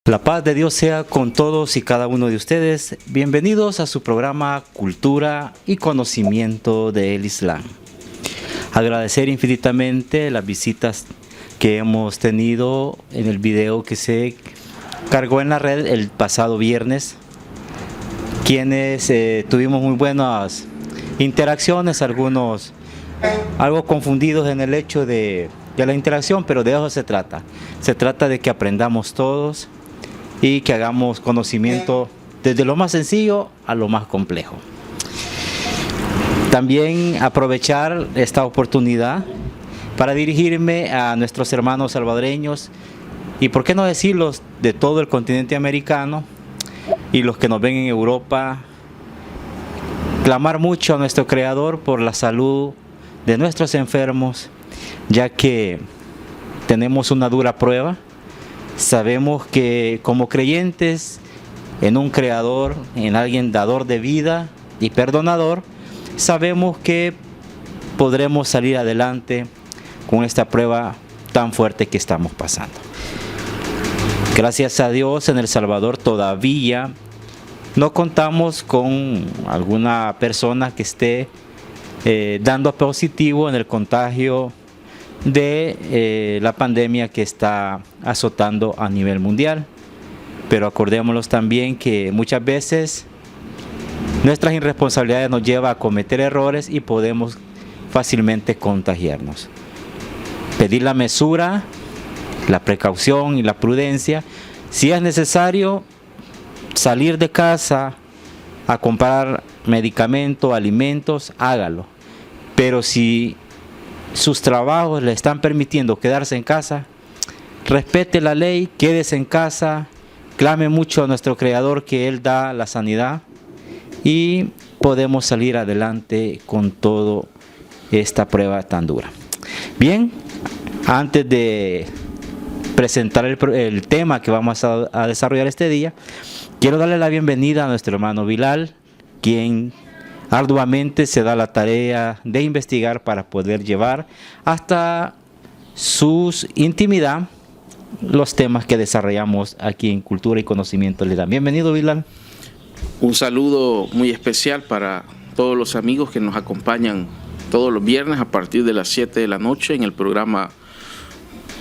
La paz de Dios sea con todos y cada uno de ustedes. Bienvenidos a su programa Cultura y Conocimiento del Islam. Agradecer infinitamente las visitas que hemos tenido en el video que se cargó en la red el pasado viernes, quienes tuvimos muy buenas interacciones, algunos algo confundidos en el hecho de la interacción, pero de eso se trata. Se trata de que aprendamos todos y que hagamos conocimiento desde lo más sencillo a lo más complejo. También aprovechar esta oportunidad para dirigirme a nuestros hermanos salvadoreños y por qué no decirlos de todo el continente americano y los que nos ven en Europa, clamar mucho a nuestro Creador por la salud de nuestros enfermos, ya que tenemos una dura prueba. Sabemos que como creyentes en un Creador, en alguien dador de vida y perdonador, sabemos que podremos salir adelante con esta prueba tan fuerte que estamos pasando. Gracias a Dios, en El Salvador todavía no contamos con alguna persona que esté dando positivo en el contagio de la pandemia que está azotando a nivel mundial. Pero acordémonos también que muchas veces nuestras irresponsabilidades nos llevan a cometer errores y podemos fácilmente contagiarnos. Pedir la mesura, la precaución y la prudencia. Si es necesario salir de casa a comprar medicamentos, alimentos, hágalo. Pero si sus trabajos le están permitiendo quedarse en casa, respete la ley, quédese en casa, clame mucho a nuestro Creador que Él da la sanidad y podemos salir adelante con toda esta prueba tan dura. Bien, antes de presentar el tema que vamos a desarrollar este día, quiero darle la bienvenida a nuestro hermano Bilal, quien arduamente se da la tarea de investigar para poder llevar hasta su intimidad los temas que desarrollamos aquí en Cultura y Conocimiento del Islam. Bienvenido, Bilal. Un saludo muy especial para todos los amigos que nos acompañan todos los viernes a partir de las 7 de la noche en el programa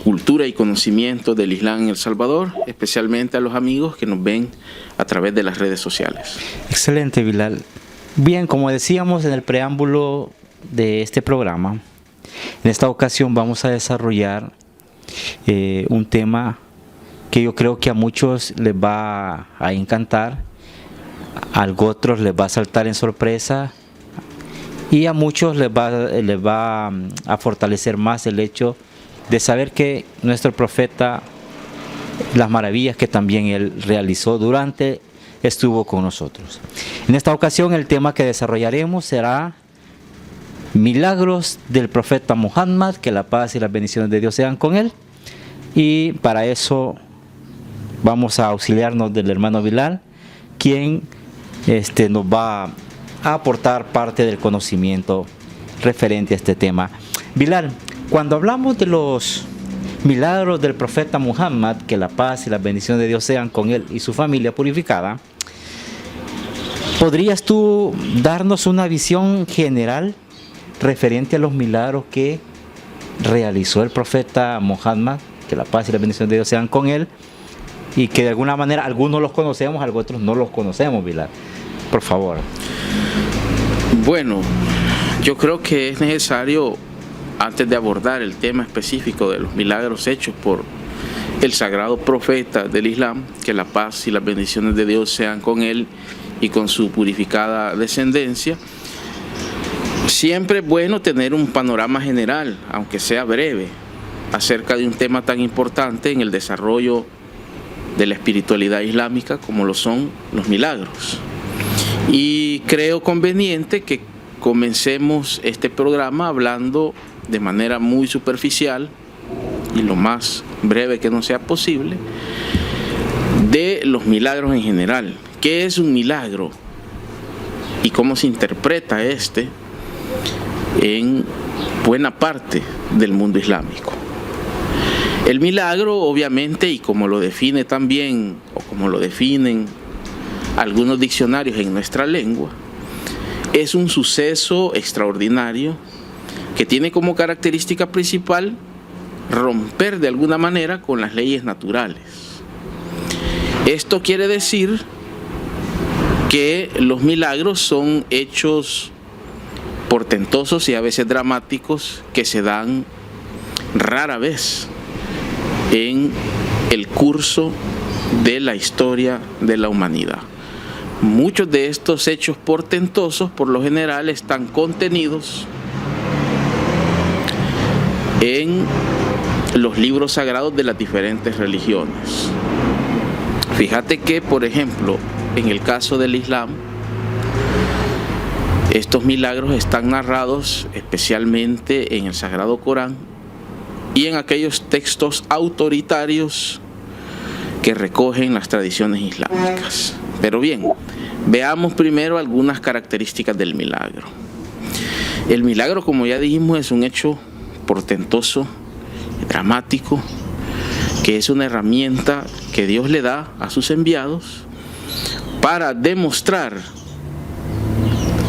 Cultura y Conocimiento del Islam en El Salvador, especialmente a los amigos que nos ven a través de las redes sociales. Excelente, Bilal. Bien, como decíamos en el preámbulo de este programa, en esta ocasión vamos a desarrollar un tema que yo creo que a muchos les va a encantar, a otros les va a saltar en sorpresa y a muchos les va a fortalecer más el hecho de saber que nuestro profeta, las maravillas que también él realizó durante estuvo con nosotros. En esta ocasión el tema que desarrollaremos será milagros del profeta Muhammad, que la paz y las bendiciones de Dios sean con él, y para eso vamos a auxiliarnos del hermano Bilal, quien nos va a aportar parte del conocimiento referente a este tema. Bilal, cuando hablamos de los milagros del profeta Muhammad, que la paz y las bendiciones de Dios sean con él y su familia purificada, ¿podrías tú darnos una visión general referente a los milagros que realizó el profeta Muhammad, que la paz y las bendiciones de Dios sean con él, y que de alguna manera algunos los conocemos, otros no los conocemos, Bilal? Por favor. Bueno, yo creo que es necesario, antes de abordar el tema específico de los milagros hechos por el sagrado profeta del Islam, que la paz y las bendiciones de Dios sean con él y con su purificada descendencia, siempre es bueno tener un panorama general, aunque sea breve, acerca de un tema tan importante en el desarrollo de la espiritualidad islámica como lo son los milagros. Y creo conveniente que comencemos este programa hablando de manera muy superficial y lo más breve que nos sea posible de los milagros en general. ¿Qué es un milagro? ¿Y cómo se interpreta este en buena parte del mundo islámico? El milagro, obviamente, y como lo define también, o como lo definen algunos diccionarios en nuestra lengua, es un suceso extraordinario que tiene como característica principal romper de alguna manera con las leyes naturales. Esto quiere decir que los milagros son hechos portentosos y a veces dramáticos que se dan rara vez en el curso de la historia de la humanidad. Muchos de estos hechos portentosos por lo general están contenidos en los libros sagrados de las diferentes religiones. Fíjate que, por ejemplo, en el caso del Islam, estos milagros están narrados especialmente en el Sagrado Corán y en aquellos textos autoritarios que recogen las tradiciones islámicas. Pero bien, veamos primero algunas características del milagro. El milagro, como ya dijimos, es un hecho portentoso, dramático, que es una herramienta que Dios le da a sus enviados para demostrar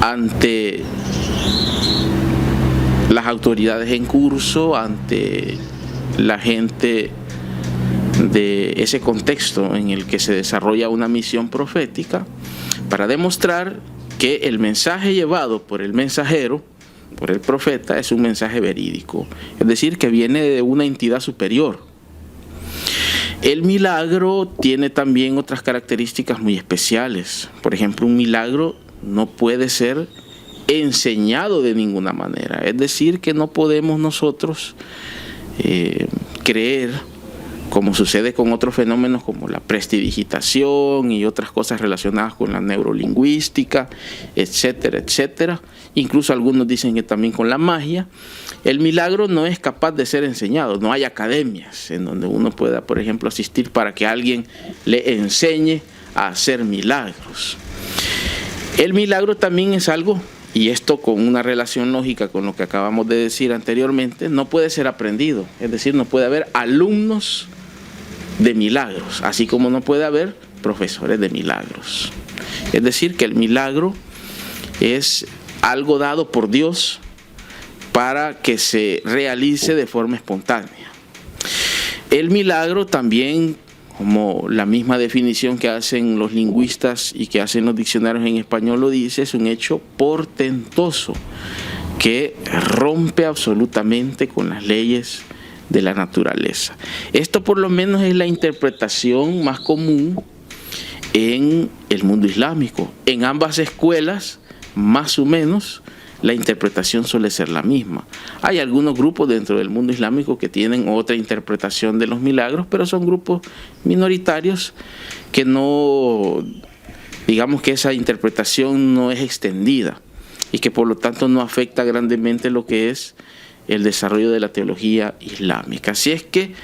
ante las autoridades en curso, ante la gente de ese contexto en el que se desarrolla una misión profética, para demostrar que el mensaje llevado por el mensajero, por el profeta, es un mensaje verídico, es decir, que viene de una entidad superior. El milagro tiene también otras características muy especiales. Por ejemplo, un milagro no puede ser enseñado de ninguna manera. Es decir, que no podemos nosotros creer, como sucede con otros fenómenos como la prestidigitación y otras cosas relacionadas con la neurolingüística, etcétera, etcétera. Incluso algunos dicen que también con la magia. El milagro no es capaz de ser enseñado. No hay academias en donde uno pueda, por ejemplo, asistir para que alguien le enseñe a hacer milagros. El milagro también es algo, y esto con una relación lógica con lo que acabamos de decir anteriormente, no puede ser aprendido. Es decir, no puede haber alumnos de milagros, así como no puede haber profesores de milagros. Es decir, que el milagro es algo dado por Dios para que se realice de forma espontánea. El milagro también, como la misma definición que hacen los lingüistas y que hacen los diccionarios en español lo dice, es un hecho portentoso que rompe absolutamente con las leyes de la naturaleza. Esto por lo menos es la interpretación más común en el mundo islámico. En ambas escuelas, más o menos, la interpretación suele ser la misma. Hay algunos grupos dentro del mundo islámico que tienen otra interpretación de los milagros, pero son grupos minoritarios que no, digamos que esa interpretación no es extendida y que por lo tanto no afecta grandemente lo que es el desarrollo de la teología islámica. Así es que,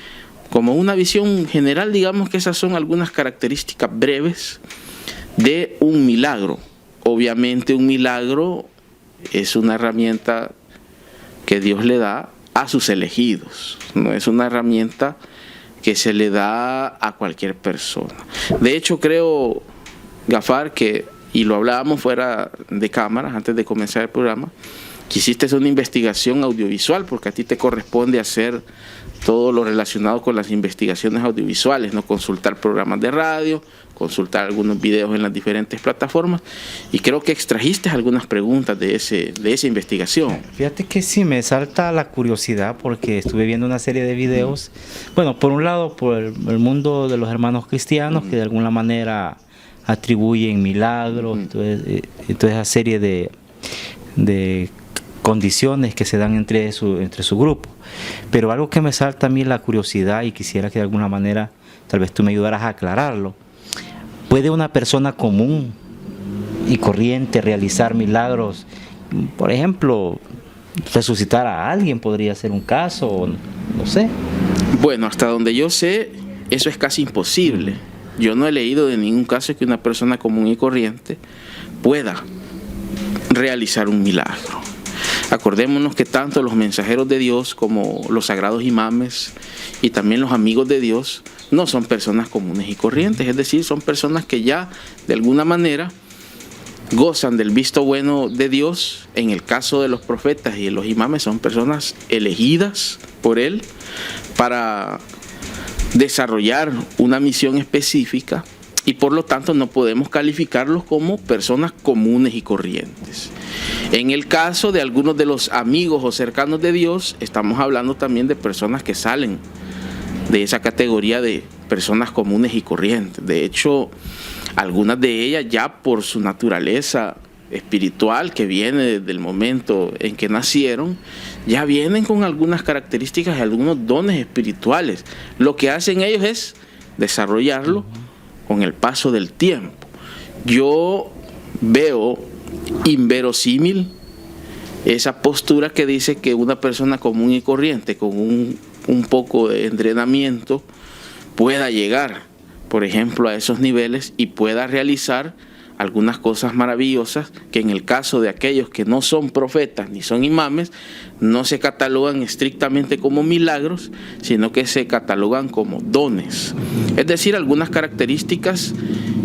como una visión general, digamos que esas son algunas características breves de un milagro. Obviamente un milagro es una herramienta que Dios le da a sus elegidos, no es una herramienta que se le da a cualquier persona. De hecho, creo, Gafar, que, y lo hablábamos fuera de cámaras antes de comenzar el programa, que hiciste una investigación audiovisual, porque a ti te corresponde hacer todo lo relacionado con las investigaciones audiovisuales, ¿no? Consultar programas de radio, consultar algunos videos en las diferentes plataformas, y creo que extrajiste algunas preguntas de esa investigación. Fíjate que sí, me salta la curiosidad porque estuve viendo una serie de videos, bueno, por un lado por el mundo de los hermanos cristianos, que de alguna manera atribuyen milagros, entonces esa serie de condiciones que se dan entre su grupo. Pero algo que me salta a mí la curiosidad y quisiera que de alguna manera tal vez tú me ayudaras a aclararlo. ¿Puede una persona común y corriente realizar milagros? Por ejemplo, resucitar a alguien podría ser un caso, no sé. Bueno, hasta donde yo sé, eso es casi imposible. Yo no he leído de ningún caso que una persona común y corriente pueda realizar un milagro. Acordémonos que tanto los mensajeros de Dios como los sagrados imames y también los amigos de Dios no son personas comunes y corrientes, es decir, son personas que ya de alguna manera gozan del visto bueno de Dios. En el caso de los profetas y de los imames, son personas elegidas por Él para desarrollar una misión específica, y por lo tanto no podemos calificarlos como personas comunes y corrientes. En el caso de algunos de los amigos o cercanos de Dios, estamos hablando también de personas que salen de esa categoría de personas comunes y corrientes. De hecho, algunas de ellas ya por su naturaleza espiritual, que viene desde el momento en que nacieron, ya vienen con algunas características y algunos dones espirituales. Lo que hacen ellos es desarrollarlo con el paso del tiempo. Yo veo inverosímil esa postura que dice que una persona común y corriente con un poco de entrenamiento pueda llegar, por ejemplo, a esos niveles y pueda realizar algunas cosas maravillosas que en el caso de aquellos que no son profetas ni son imames, no se catalogan estrictamente como milagros, sino que se catalogan como dones. Es decir, algunas características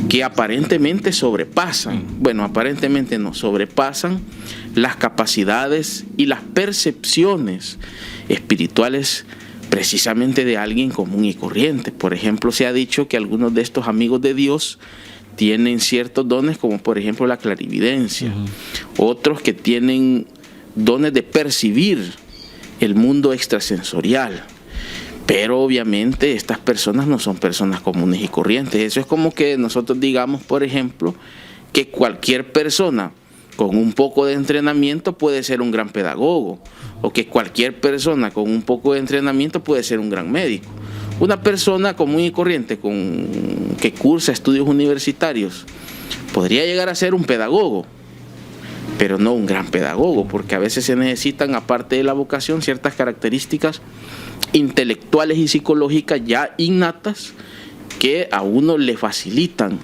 que aparentemente sobrepasan, aparentemente no, sobrepasan las capacidades y las percepciones espirituales precisamente de alguien común y corriente. Por ejemplo, se ha dicho que algunos de estos amigos de Dios tienen ciertos dones, como por ejemplo la clarividencia, otros que tienen dones de percibir el mundo extrasensorial, pero obviamente estas personas no son personas comunes y corrientes. Eso es como que nosotros digamos, por ejemplo, que cualquier persona con un poco de entrenamiento puede ser un gran pedagogo, o que cualquier persona con un poco de entrenamiento puede ser un gran médico. Una persona común y corriente que cursa estudios universitarios podría llegar a ser un pedagogo, pero no un gran pedagogo, porque a veces se necesitan, aparte de la vocación, ciertas características intelectuales y psicológicas ya innatas que a uno le facilitan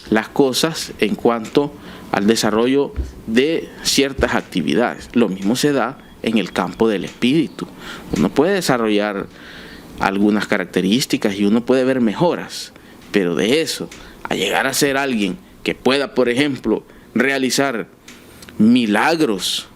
las cosas en cuanto al desarrollo de ciertas actividades. Lo mismo se da en el campo del espíritu. Uno puede desarrollar algunas características y uno puede ver mejoras, pero de eso a llegar a ser alguien que pueda, por ejemplo, realizar milagros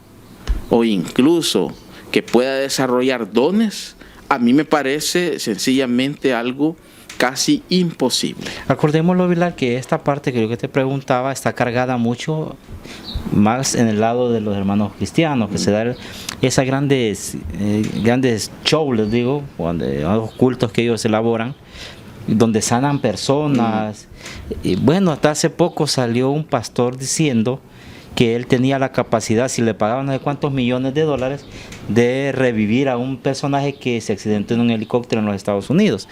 o incluso que pueda desarrollar dones, a mí me parece sencillamente algo casi imposible. Acordémoslo, Vilar, que esta parte que yo te preguntaba está cargada mucho más en el lado de los hermanos cristianos, que se da esas grandes shows, les digo, los cultos que ellos elaboran, donde sanan personas. Y bueno, hasta hace poco salió un pastor diciendo que él tenía la capacidad, si le pagaban no sé cuántos millones de dólares, de revivir a un personaje que se accidentó en un helicóptero en los Estados Unidos.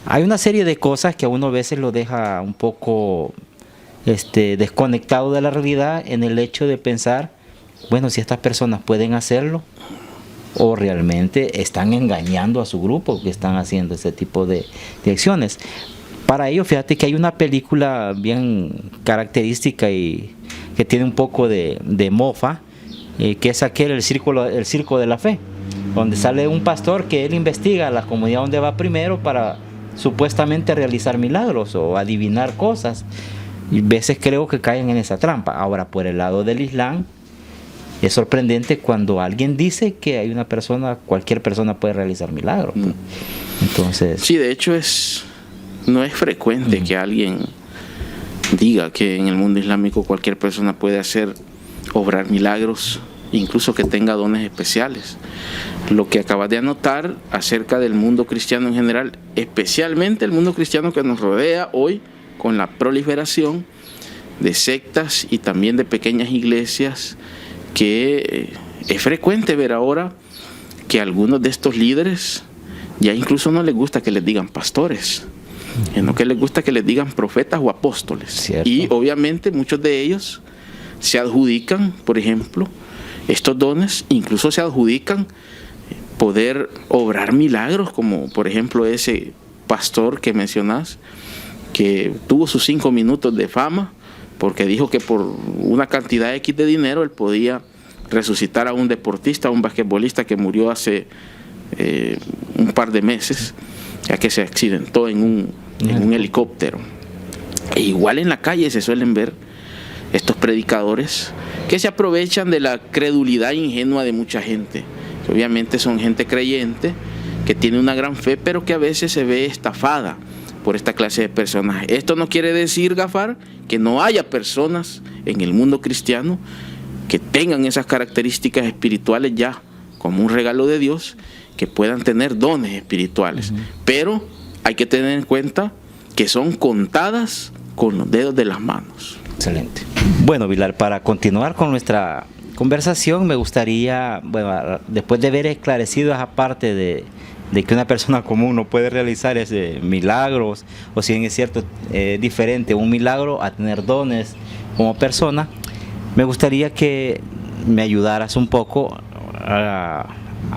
Hay una serie de cosas que a uno a veces lo deja un poco desconectado de la realidad, en el hecho de pensar, bueno, si estas personas pueden hacerlo, o realmente están engañando a su grupo que están haciendo ese tipo de acciones. Para ello, fíjate que hay una película bien característica y que tiene un poco de mofa, que es el Circo de la Fe, donde sale un pastor que él investiga la comunidad donde va primero para supuestamente realizar milagros o adivinar cosas, y a veces creo que caen en esa trampa. Ahora, por el lado del Islam, es sorprendente cuando alguien dice que hay una persona, cualquier persona puede realizar milagros. Entonces, sí, de hecho no es frecuente que alguien diga que en el mundo islámico cualquier persona puede obrar milagros, incluso que tenga dones especiales. Lo que acabas de anotar acerca del mundo cristiano en general, especialmente el mundo cristiano que nos rodea hoy, con la proliferación de sectas y también de pequeñas iglesias, que es frecuente ver ahora que algunos de estos líderes ya incluso no les gusta que les digan pastores, sino que les gusta que les digan profetas o apóstoles. ¿Cierto? Y obviamente muchos de ellos se adjudican, por ejemplo, estos dones, incluso se adjudican poder obrar milagros, como por ejemplo ese pastor que mencionás, que tuvo sus 5 minutos de fama porque dijo que por una cantidad X de dinero él podía resucitar a un deportista, a un basquetbolista que murió hace un par de meses, ya que se accidentó en un helicóptero. E igual en la calle se suelen ver estos predicadores que se aprovechan de la credulidad ingenua de mucha gente. Obviamente son gente creyente que tiene una gran fe, pero que a veces se ve estafada por esta clase de personas. Esto no quiere decir, Gafar, que no haya personas en el mundo cristiano que tengan esas características espirituales ya como un regalo de Dios, que puedan tener dones espirituales. Pero hay que tener en cuenta que son contadas con los dedos de las manos. Excelente. Bueno, Vilar, para continuar con nuestra conversación, me gustaría, bueno, después de haber esclarecido esa parte de que una persona común no puede realizar ese milagros, o si bien es cierto, diferente un milagro a tener dones como persona, me gustaría que me ayudaras un poco a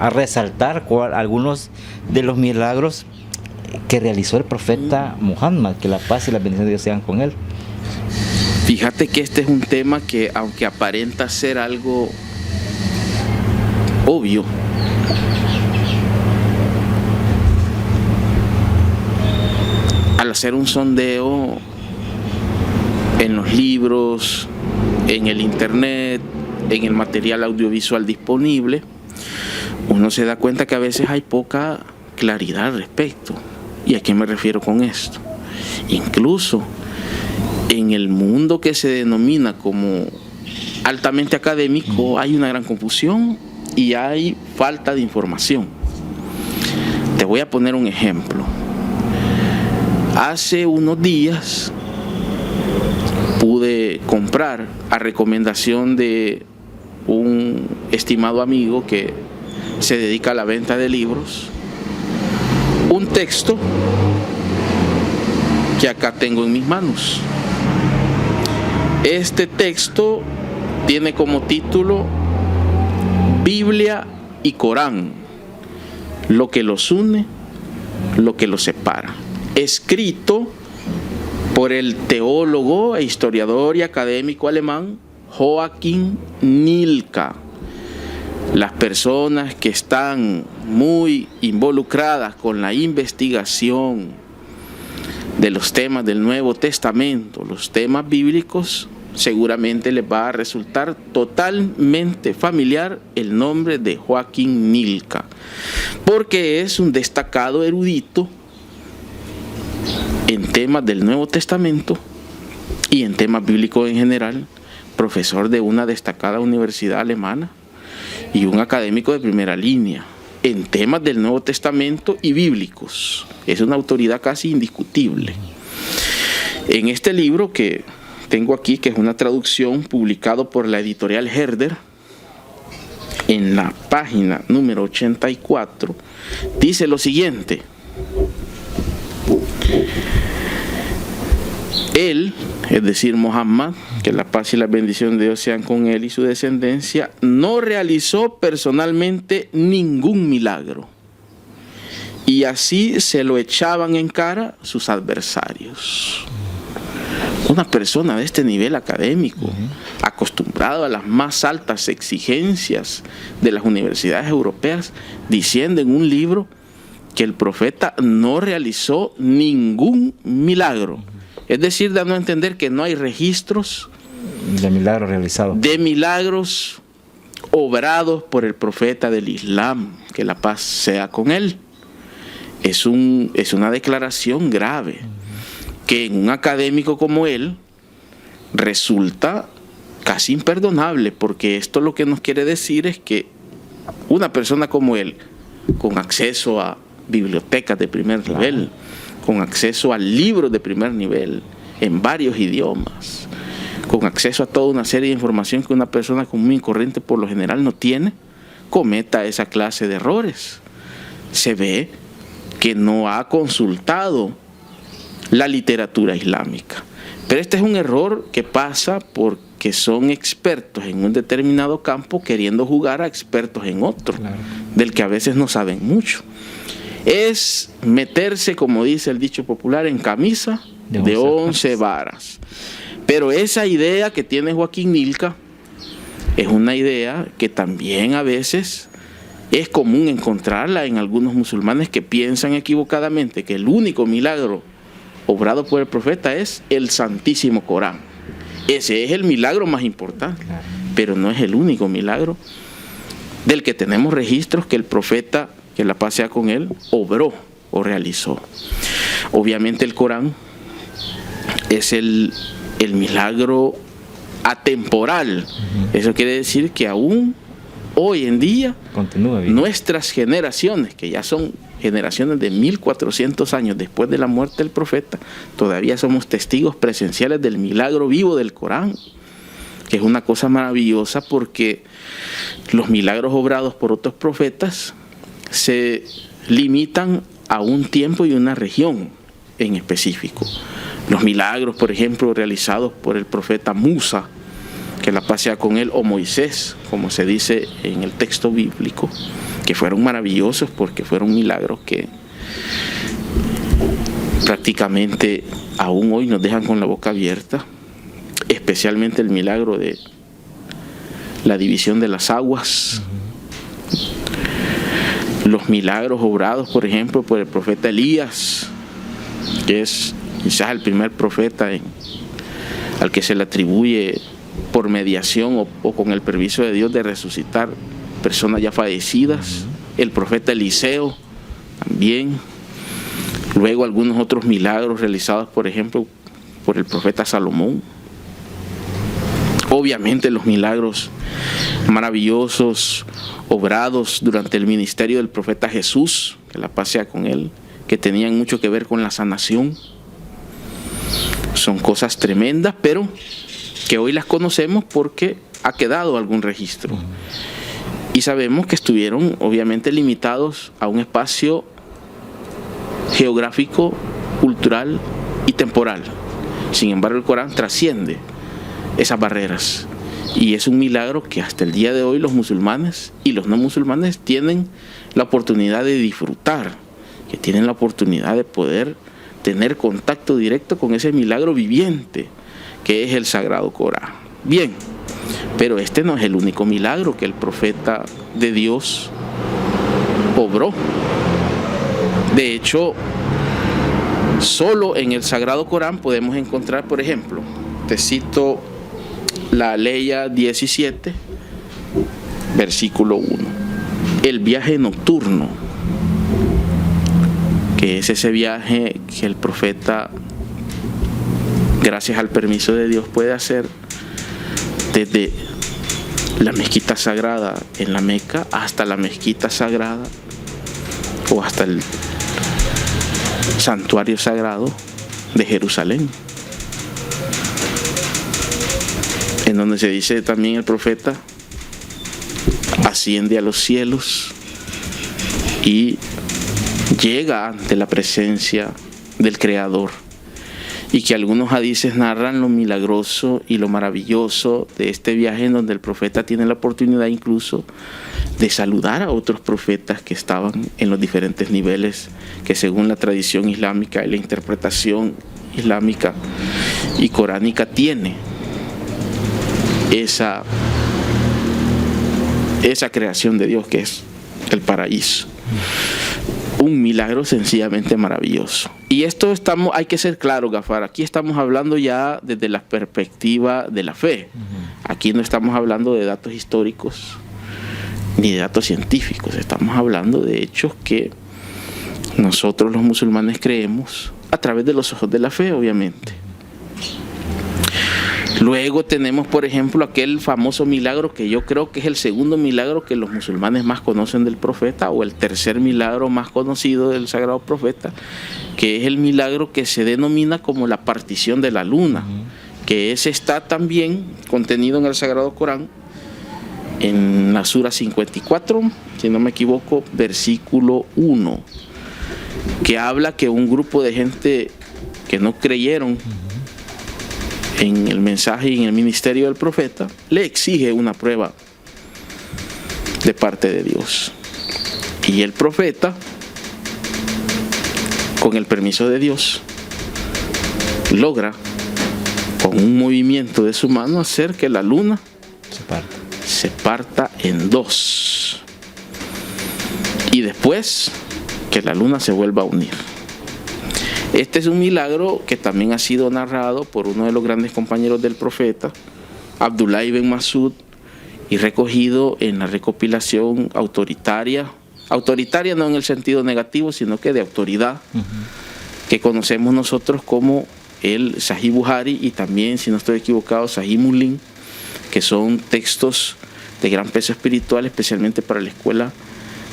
resaltar algunos de los milagros que realizó el profeta Muhammad, que la paz y la bendición de Dios sean con él. Fíjate que este es un tema que, aunque aparenta ser algo obvio, al hacer un sondeo en los libros, en el internet, en el material audiovisual disponible, uno se da cuenta que a veces hay poca claridad al respecto. ¿Y a qué me refiero con esto? Incluso en el mundo que se denomina como altamente académico hay una gran confusión y hay falta de información. Te voy a poner un ejemplo. Hace unos días pude comprar, a recomendación de un estimado amigo que se dedica a la venta de libros, un texto que acá tengo en mis manos. Este texto tiene como título Biblia y Corán, lo que los une, lo que los separa. Escrito por el teólogo e historiador y académico alemán Joachim Nilka. Las personas que están muy involucradas con la investigación de los temas del Nuevo Testamento, los temas bíblicos, seguramente les va a resultar totalmente familiar el nombre de Joachim Nilka, porque es un destacado erudito en temas del Nuevo Testamento y en temas bíblicos en general, profesor de una destacada universidad alemana y un académico de primera línea en temas del Nuevo Testamento y bíblicos. Es una autoridad casi indiscutible. En este libro que tengo aquí, que es una traducción publicado por la editorial Herder, en la página número 84, dice lo siguiente: él, es decir, Muhammad, que la paz y la bendición de Dios sean con él y su descendencia, no realizó personalmente ningún milagro, y así se lo echaban en cara sus adversarios. Una persona de este nivel académico, acostumbrado a las más altas exigencias de las universidades europeas, diciendo en un libro que el profeta no realizó ningún milagro. Es decir, dando a entender que no hay registros de milagros realizados, de milagros obrados por el profeta del Islam, que la paz sea con él. Es una declaración grave, que en un académico como él resulta casi imperdonable, porque esto lo que nos quiere decir es que una persona como él, con acceso a bibliotecas de primer nivel, con acceso a libros de primer nivel en varios idiomas, con acceso a toda una serie de información que una persona común y corriente por lo general no tiene, cometa esa clase de errores. Se ve que no ha consultado la literatura islámica. Pero este es un error que pasa porque son expertos en un determinado campo queriendo jugar a expertos en otro, del que a veces no saben mucho. Es meterse, como dice el dicho popular, en camisa de 11 varas. Pero esa idea que tiene Joachim Nilka es una idea que también a veces es común encontrarla en algunos musulmanes que piensan equivocadamente que el único milagro obrado por el profeta es el Santísimo Corán. Ese es el milagro más importante, pero no es el único milagro del que tenemos registros que el profeta, que la paz sea con él, obró o realizó. Obviamente el Corán es el milagro atemporal. Eso quiere decir que aún hoy en día nuestras generaciones, que ya son generaciones de 1400 años después de la muerte del profeta, todavía somos testigos presenciales del milagro vivo del Corán, que es una cosa maravillosa, porque los milagros obrados por otros profetas se limitan a un tiempo y una región en específico. Los milagros, por ejemplo, realizados por el profeta Musa, que la paz sea con él, o Moisés, como se dice en el texto bíblico, que fueron maravillosos porque fueron milagros que prácticamente aún hoy nos dejan con la boca abierta, especialmente el milagro de la división de las aguas, los milagros obrados, por ejemplo, por el profeta Elías, que es quizás el primer profeta al que se le atribuye por mediación o con el permiso de Dios de resucitar personas ya fallecidas. El profeta Eliseo también. Luego algunos otros milagros realizados, por ejemplo, por el profeta Salomón. Obviamente los milagros maravillosos obrados durante el ministerio del profeta Jesús, que la paz sea con él, que tenían mucho que ver con la sanación. Son cosas tremendas, pero que hoy las conocemos porque ha quedado algún registro. Y sabemos que estuvieron obviamente limitados a un espacio geográfico, cultural y temporal. Sin embargo, el Corán trasciende esas barreras. Y es un milagro que hasta el día de hoy los musulmanes y los no musulmanes tienen la oportunidad de disfrutar, que tienen la oportunidad de poder tener contacto directo con ese milagro viviente que es el Sagrado Corán. Bien, pero este no es el único milagro que el profeta de Dios obró. De hecho, solo en el Sagrado Corán podemos encontrar, por ejemplo, te cito la Aleya 17, versículo 1, el viaje nocturno, que es ese viaje que el profeta, gracias al permiso de Dios, puede hacer desde la mezquita sagrada en la Meca hasta la mezquita sagrada o hasta el santuario sagrado de Jerusalén, en donde se dice también el profeta asciende a los cielos y llega ante la presencia del Creador, y que algunos hadices narran lo milagroso y lo maravilloso de este viaje, en donde el profeta tiene la oportunidad incluso de saludar a otros profetas que estaban en los diferentes niveles que según la tradición islámica y la interpretación islámica y coránica tiene esa creación de Dios, que es el paraíso. Un milagro sencillamente maravilloso. Y esto hay que ser claro, Gafar, aquí estamos hablando ya desde la perspectiva de la fe. Aquí no estamos hablando de datos históricos ni de datos científicos, estamos hablando de hechos que nosotros los musulmanes creemos a través de los ojos de la fe, obviamente. Luego tenemos, por ejemplo, aquel famoso milagro que yo creo que es el segundo milagro que los musulmanes más conocen del profeta, o el tercer milagro más conocido del sagrado profeta, que es el milagro que se denomina como la partición de la luna, que ese está también contenido en el Sagrado Corán, en la Sura 54, si no me equivoco, versículo 1, que habla que un grupo de gente que no creyeron en el mensaje y en el ministerio del profeta le exige una prueba de parte de Dios. Y el profeta, con el permiso de Dios, logra con un movimiento de su mano hacer que la luna se parta en dos. Y después que la luna se vuelva a unir. Este es un milagro que también ha sido narrado por uno de los grandes compañeros del profeta, Abdullah ibn Masud, y recogido en la recopilación autoritaria no en el sentido negativo, sino que de autoridad, que conocemos nosotros como el Sahih Buhari y también, si no estoy equivocado, Sahih Muslim, que son textos de gran peso espiritual, especialmente para la escuela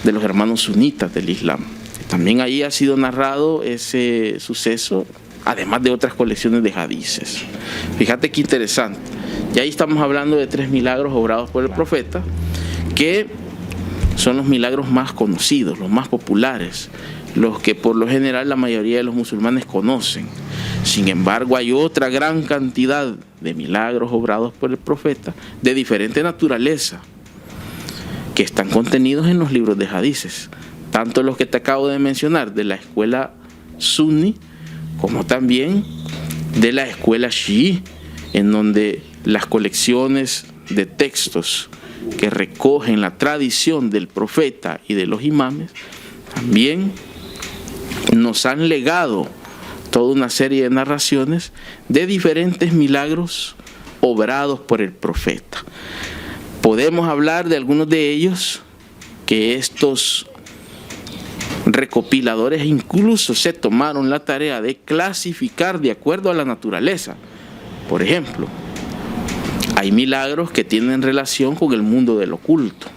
de los hermanos sunitas del Islam. También ahí ha sido narrado ese suceso, además de otras colecciones de hadices. Fíjate qué interesante. Y ahí estamos hablando de 3 milagros obrados por el profeta, que son los milagros más conocidos, los más populares, los que por lo general la mayoría de los musulmanes conocen. Sin embargo, hay otra gran cantidad de milagros obrados por el profeta de diferente naturaleza, que están contenidos en los libros de hadices, tanto los que te acabo de mencionar de la escuela sunni, como también de la escuela chií, en donde las colecciones de textos que recogen la tradición del profeta y de los imames también nos han legado toda una serie de narraciones de diferentes milagros obrados por el profeta. Podemos hablar de algunos de ellos, que estos recopiladores incluso se tomaron la tarea de clasificar de acuerdo a la naturaleza. Por ejemplo, hay milagros que tienen relación con el mundo del oculto.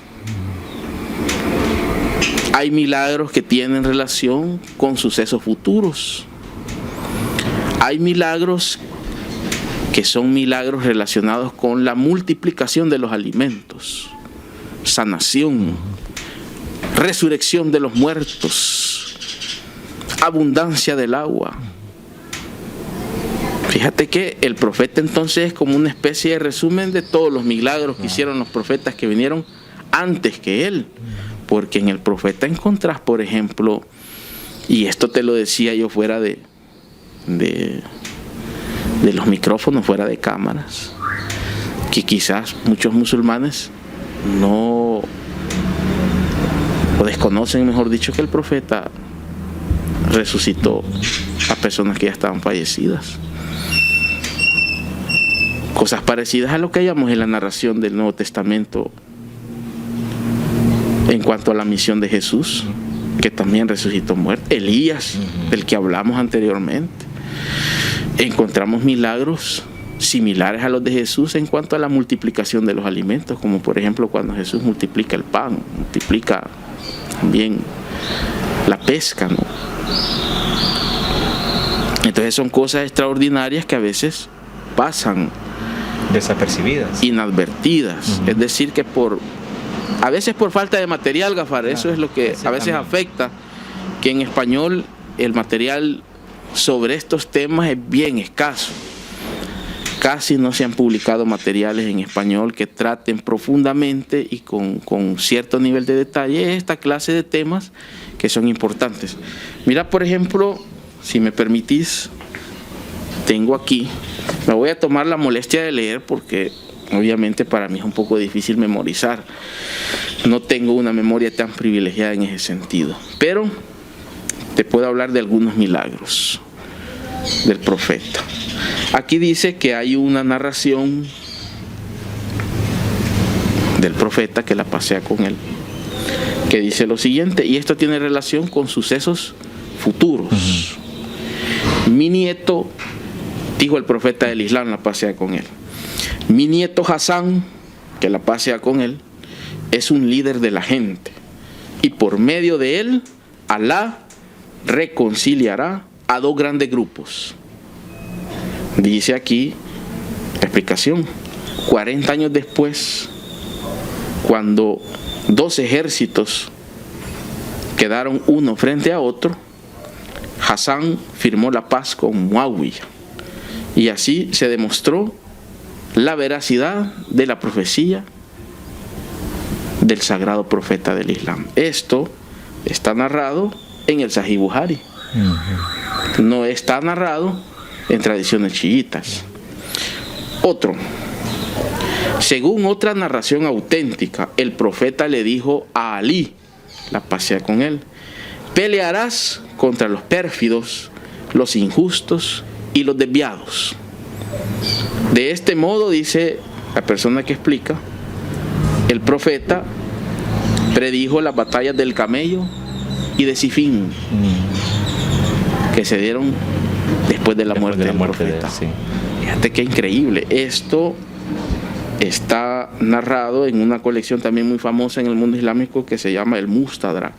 Hay milagros que tienen relación con sucesos futuros. Hay milagros que son milagros relacionados con la multiplicación de los alimentos, sanación, resurrección de los muertos, abundancia del agua. Fíjate que el profeta entonces es como una especie de resumen de todos los milagros que hicieron los profetas que vinieron antes que él. Porque en el profeta encontrás, por ejemplo, y esto te lo decía yo fuera de los micrófonos, fuera de cámaras, que quizás muchos musulmanes no o desconocen, mejor dicho, que el profeta resucitó a personas que ya estaban fallecidas. Cosas parecidas a lo que hallamos en la narración del Nuevo Testamento en cuanto a la misión de Jesús, que también resucitó muerto. Elías, del que hablamos anteriormente. Encontramos milagros similares a los de Jesús en cuanto a la multiplicación de los alimentos, como por ejemplo cuando Jesús multiplica el pan, multiplica también la pesca, ¿no? Entonces son cosas extraordinarias que a veces pasan desapercibidas, inadvertidas. Es decir, que a veces por falta de material, Gafar, eso es lo que a veces afecta, que en español el material sobre estos temas es bien escaso. Casi no se han publicado materiales en español que traten profundamente y con cierto nivel de detalle esta clase de temas que son importantes. Mira, por ejemplo, si me permitís, tengo aquí, me voy a tomar la molestia de leer porque obviamente para mí es un poco difícil memorizar. No tengo una memoria tan privilegiada en ese sentido, pero te puedo hablar de algunos milagros del profeta. Aquí dice que hay una narración del profeta que la pasea con él, que dice lo siguiente, y esto tiene relación con sucesos futuros. Mi nieto, dijo el profeta del Islam, la pasea con él. Mi nieto Hassan, que la pasea con él, es un líder de la gente, y por medio de él, Alá reconciliará a 2 grandes grupos. Dice aquí la explicación: 40 años después, cuando 2 ejércitos quedaron uno frente a otro, Hassan firmó la paz con Muawiyah, y así se demostró la veracidad de la profecía del sagrado profeta del Islam. Esto está narrado en el Sahih Buhari, no está narrado en tradiciones chiitas. Otro, Según otra narración auténtica, el profeta le dijo a Alí, la pasea con él: pelearás contra los pérfidos, los injustos y los desviados. De este modo, dice la persona que explica, el profeta predijo las batallas del camello y de Sifín, que se dieron después de la muerte del profeta. Sí. Fíjate qué increíble. Esto está narrado en una colección también muy famosa en el mundo islámico que se llama el Mustadrak.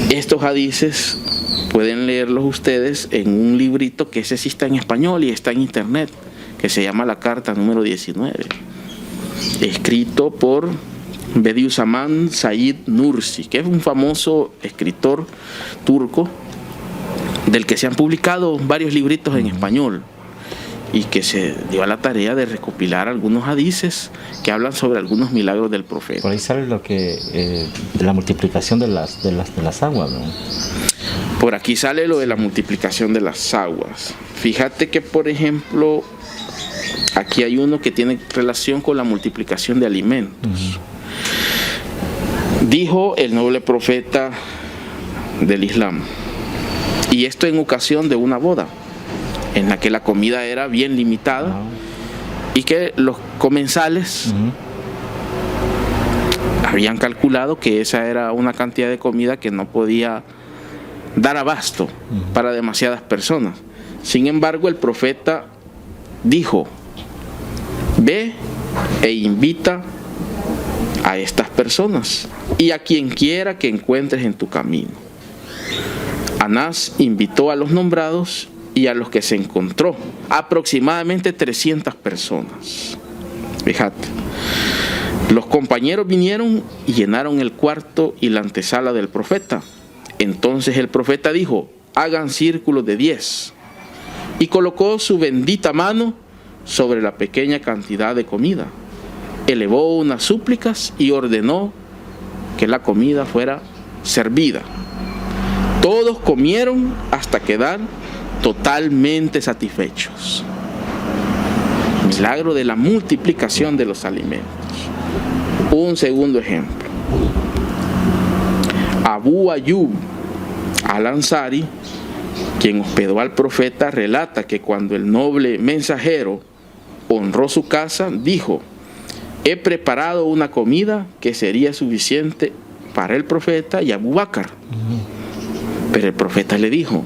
Estos hadices pueden leerlos ustedes en un librito que ese sí está en español y está en internet, que se llama La Carta número 19, escrito por Bediüzzaman Said Nursi, que es un famoso escritor turco del que se han publicado varios libritos en español y que se dio a la tarea de recopilar algunos hadices que hablan sobre algunos milagros del profeta. Por ahí sale lo que de la multiplicación de las aguas, ¿no? Por aquí sale lo de la multiplicación de las aguas. Fíjate que, por ejemplo, aquí hay uno que tiene relación con la multiplicación de alimentos. Dijo el noble profeta del Islam, y esto en ocasión de una boda en la que la comida era bien limitada y que los comensales habían calculado que esa era una cantidad de comida que no podía dar abasto para demasiadas personas. Sin embargo, el profeta dijo: ve e invita a estas personas y a quien quiera que encuentres en tu camino. Anás invitó a los nombrados y a los que se encontró, aproximadamente 300 personas. Fíjate, los compañeros vinieron y llenaron el cuarto y la antesala del profeta. Entonces el profeta dijo: hagan círculos de 10, y colocó su bendita mano sobre la pequeña cantidad de comida, elevó unas súplicas y ordenó que la comida fuera servida. Todos comieron hasta quedar totalmente satisfechos. Milagro de la multiplicación de los alimentos. Un segundo ejemplo. Abu Ayyub al-Ansari, quien hospedó al profeta, relata que cuando el noble mensajero honró su casa, dijo: he preparado una comida que sería suficiente para el profeta y Abu Bakr. Pero el profeta le dijo: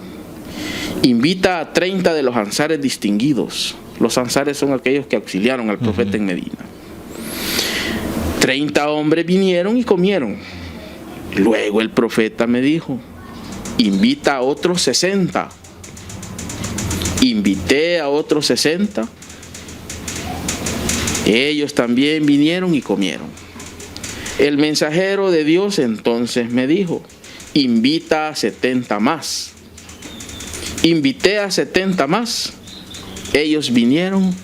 invita a 30 de los ansares distinguidos. Los ansares son aquellos que auxiliaron al profeta en Medina. 30 hombres vinieron y comieron. Luego el profeta me dijo: invita a otros 60. Invité a otros 60. Ellos también vinieron y comieron. El mensajero de Dios entonces me dijo: invita a 70 más. Invité a 70 más. Ellos vinieron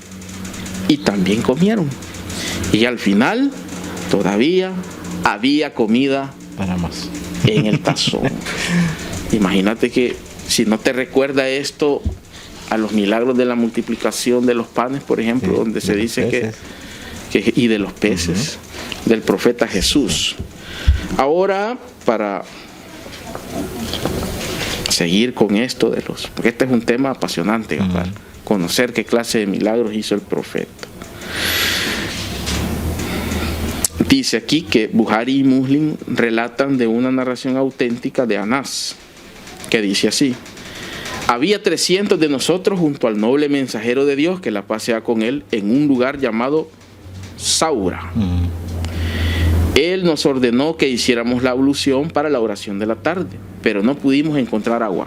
y también comieron. Y al final todavía había comida para más en el tazón. Imagínate que si no te recuerda esto a los milagros de la multiplicación de los panes, por ejemplo, donde se dice que y de los peces, del profeta Jesús. Ahora, para seguir con esto de los, porque este es un tema apasionante, para conocer qué clase de milagros hizo el profeta. Dice aquí que Buhari y Muslim relatan de una narración auténtica de Anás, que dice así: había 300 de nosotros junto al noble mensajero de Dios, que la paz sea con él, en un lugar llamado Saura. Él nos ordenó que hiciéramos la ablución para la oración de la tarde, pero no pudimos encontrar agua.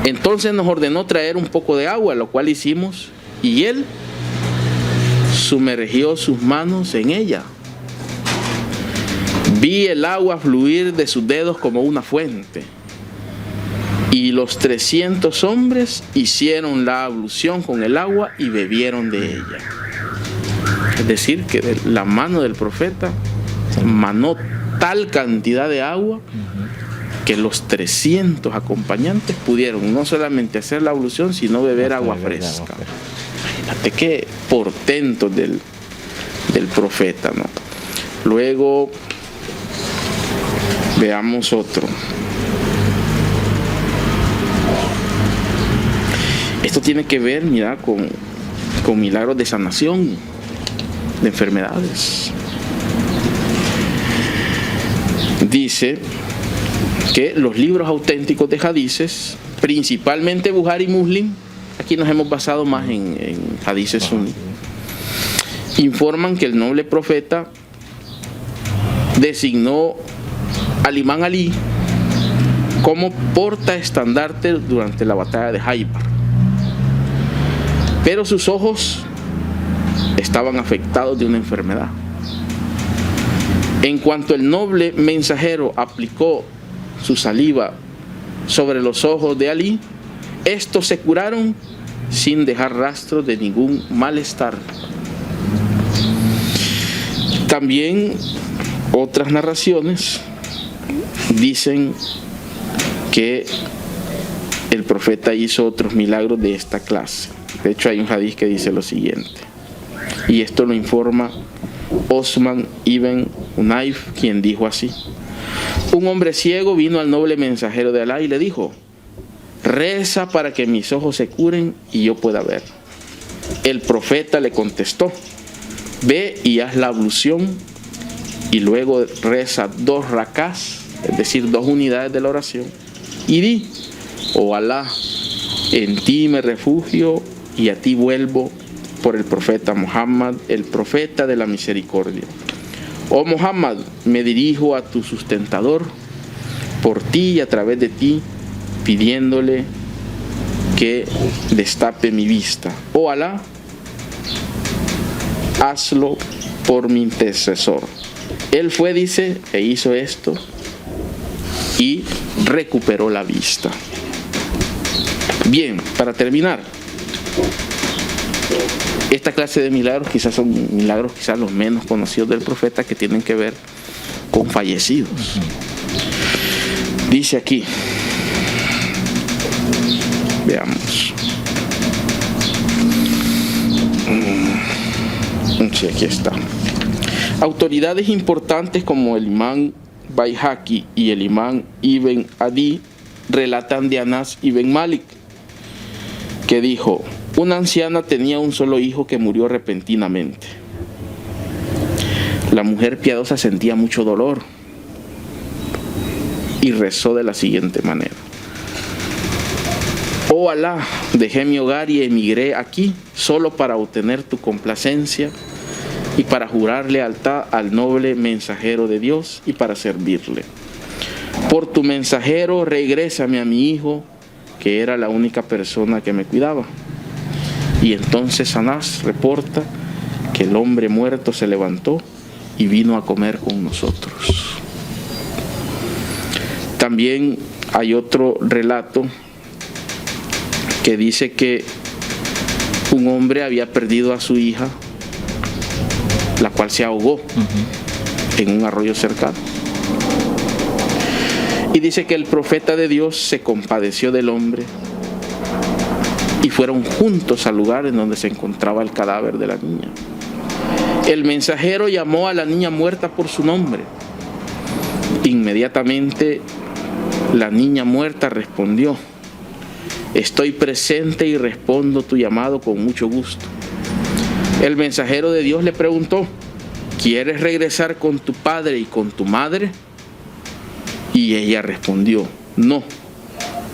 Entonces nos ordenó traer un poco de agua, lo cual hicimos, y él sumergió sus manos en ella. Vi el agua fluir de sus dedos como una fuente. Y los 300 hombres hicieron la ablución con el agua y bebieron de ella. Es decir, que de la mano del profeta manó tal cantidad de agua que los 300 acompañantes pudieron no solamente hacer la ablución, sino beber agua fresca. Fíjate qué portentos del profeta, ¿no? Luego veamos otro. Esto tiene que ver, mira, con milagros de sanación de enfermedades. Dice que los libros auténticos de hadices, principalmente Buhari y Muslim, aquí nos hemos basado más en hadices suní, informan que el noble profeta designó al imán Ali como portaestandarte durante la batalla de Haibar, pero sus ojos estaban afectados de una enfermedad. En cuanto el noble mensajero aplicó su saliva sobre los ojos de Ali, estos se curaron sin dejar rastro de ningún malestar. También otras narraciones dicen que el profeta hizo otros milagros de esta clase. De hecho, hay un hadiz que dice lo siguiente, y esto lo informa Osman ibn Hunayf, quien dijo así: un hombre ciego vino al noble mensajero de Alá y le dijo: reza para que mis ojos se curen y yo pueda ver. El profeta le contestó: ve y haz la ablución y luego reza 2 rakás, es decir, 2 unidades de la oración, y di: oh Alá, en ti me refugio y a ti vuelvo, por el profeta Muhammad, el profeta de la misericordia. Oh Muhammad, me dirijo a tu sustentador por ti y a través de ti, pidiéndole que destape mi vista. Oh Alá, hazlo por mi intercesor. Él fue, dice, e hizo esto y recuperó la vista. Bien, para terminar, esta clase de milagros quizás son milagros quizás los menos conocidos del profeta, que tienen que ver con fallecidos. Dice aquí, veamos. Sí, aquí está. Autoridades importantes como el imán Baihaqi y el imán Ibn Adi relatan de Anas ibn Malik, que dijo: una anciana tenía un solo hijo que murió repentinamente. La mujer piadosa sentía mucho dolor y rezó de la siguiente manera: oh Alá, dejé mi hogar y emigré aquí solo para obtener tu complacencia y para jurar lealtad al noble mensajero de Dios y para servirle. Por tu mensajero regrésame a mi hijo, que era la única persona que me cuidaba. Y entonces Anás reporta que el hombre muerto se levantó y vino a comer con nosotros. También hay otro relato que dice que un hombre había perdido a su hija, la cual se ahogó en un arroyo cercano. Y dice que el profeta de Dios se compadeció del hombre y fueron juntos al lugar en donde se encontraba el cadáver de la niña. El mensajero llamó a la niña muerta por su nombre. Inmediatamente la niña muerta respondió: estoy presente y respondo tu llamado con mucho gusto. El mensajero de Dios le preguntó: ¿quieres regresar con tu padre y con tu madre? Y ella respondió: no,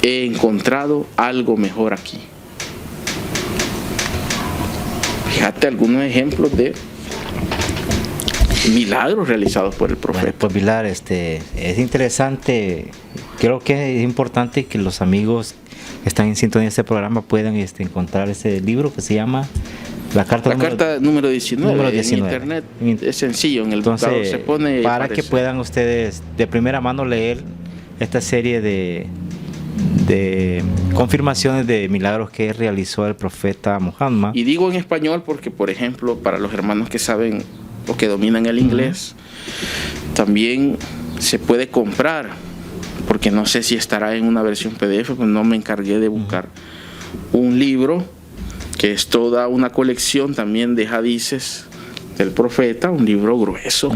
he encontrado algo mejor aquí. Fíjate algunos ejemplos de milagros realizados por el profeta. Bueno, pues Pilar, es interesante. Creo que es importante que los amigos que están en sintonía de este programa puedan encontrar ese libro que se llama La carta número 19, en internet. Es sencillo, en el buscador se pone. Para que puedan ustedes de primera mano leer esta serie de confirmaciones de milagros que realizó el profeta Muhammad. Y digo en español porque, por ejemplo, para los hermanos que saben o que dominan el inglés, también se puede comprar, porque no sé si estará en una versión PDF, pues no me encargué de buscar un libro que es toda una colección también de hadices del profeta, un libro grueso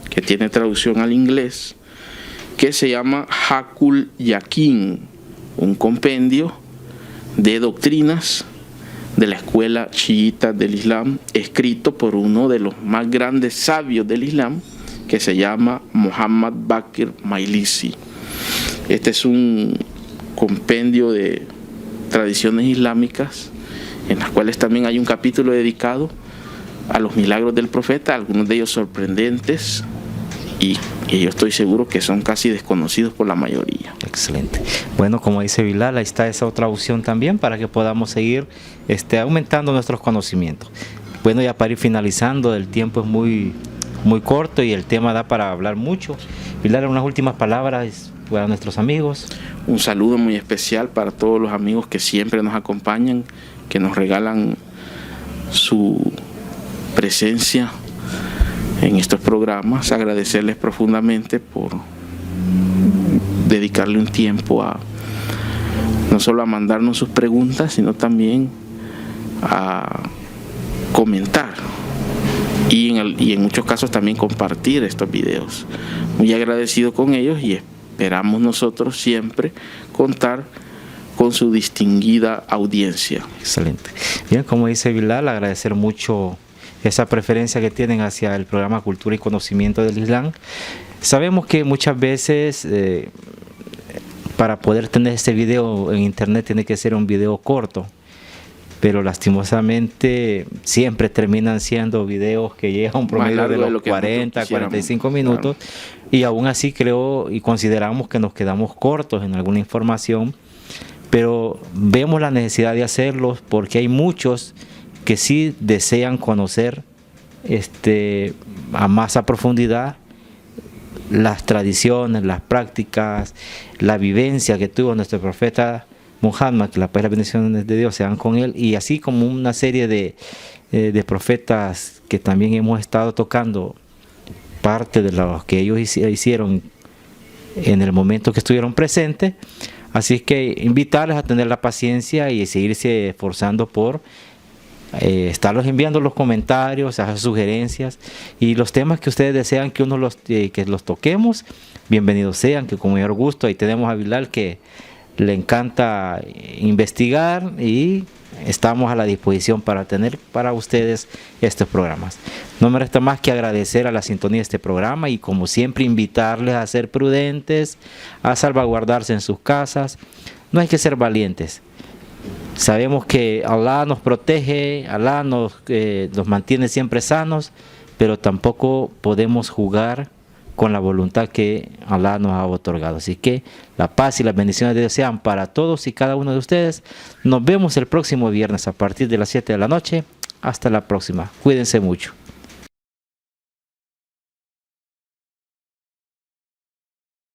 que tiene traducción al inglés, que se llama Hakul Yakin, un compendio de doctrinas de la escuela chiita del Islam, escrito por uno de los más grandes sabios del Islam, que se llama Muhammad Baqir Mailisi. Este es un compendio de tradiciones islámicas, en las cuales también hay un capítulo dedicado a los milagros del profeta, algunos de ellos sorprendentes, y yo estoy seguro que son casi desconocidos por la mayoría. Excelente. Bueno, como dice Bilal, ahí está esa otra opción también para que podamos seguir aumentando nuestros conocimientos. Bueno, ya para ir finalizando, el tiempo es muy corto y el tema da para hablar mucho. Bilal, unas últimas palabras para nuestros amigos. Un saludo muy especial para todos los amigos que siempre nos acompañan, que nos regalan su presencia en estos programas. Agradecerles profundamente por dedicarle un tiempo a no solo a mandarnos sus preguntas, sino también a comentar y en muchos casos también compartir estos videos. Muy agradecido con ellos y esperamos nosotros siempre contar con su distinguida audiencia. Excelente. Bien, como dice Bilal, agradecer mucho esa preferencia que tienen hacia el programa Cultura y Conocimiento del Islam. Sabemos que muchas veces para poder tener este video en internet tiene que ser un video corto, pero lastimosamente siempre terminan siendo videos que llegan a un promedio de los 40, 45 minutos, claro. Y aún así creo y consideramos que nos quedamos cortos en alguna información, pero vemos la necesidad de hacerlos porque hay muchos que sí desean conocer a más a profundidad las tradiciones, las prácticas, la vivencia que tuvo nuestro profeta Muhammad, que la paz y las bendiciones de Dios sean con él, y así como una serie de profetas que también hemos estado tocando parte de lo que ellos hicieron en el momento que estuvieron presentes. Así que invitarles a tener la paciencia y seguirse esforzando por estarlos enviando los comentarios, las sugerencias y los temas que ustedes desean que que los toquemos, bienvenidos sean, que con mayor gusto. Ahí tenemos a Bilal, que le encanta investigar, y estamos a la disposición para tener para ustedes estos programas. No me resta más que agradecer a la sintonía de este programa y, como siempre, invitarles a ser prudentes, a salvaguardarse en sus casas. No hay que ser valientes. Sabemos que Allah nos protege, Allah nos mantiene siempre sanos, pero tampoco podemos jugar con la voluntad que Allah nos ha otorgado. Así que la paz y las bendiciones de Dios sean para todos y cada uno de ustedes. Nos vemos el próximo viernes a partir de las 7 de la noche. Hasta la próxima. Cuídense mucho.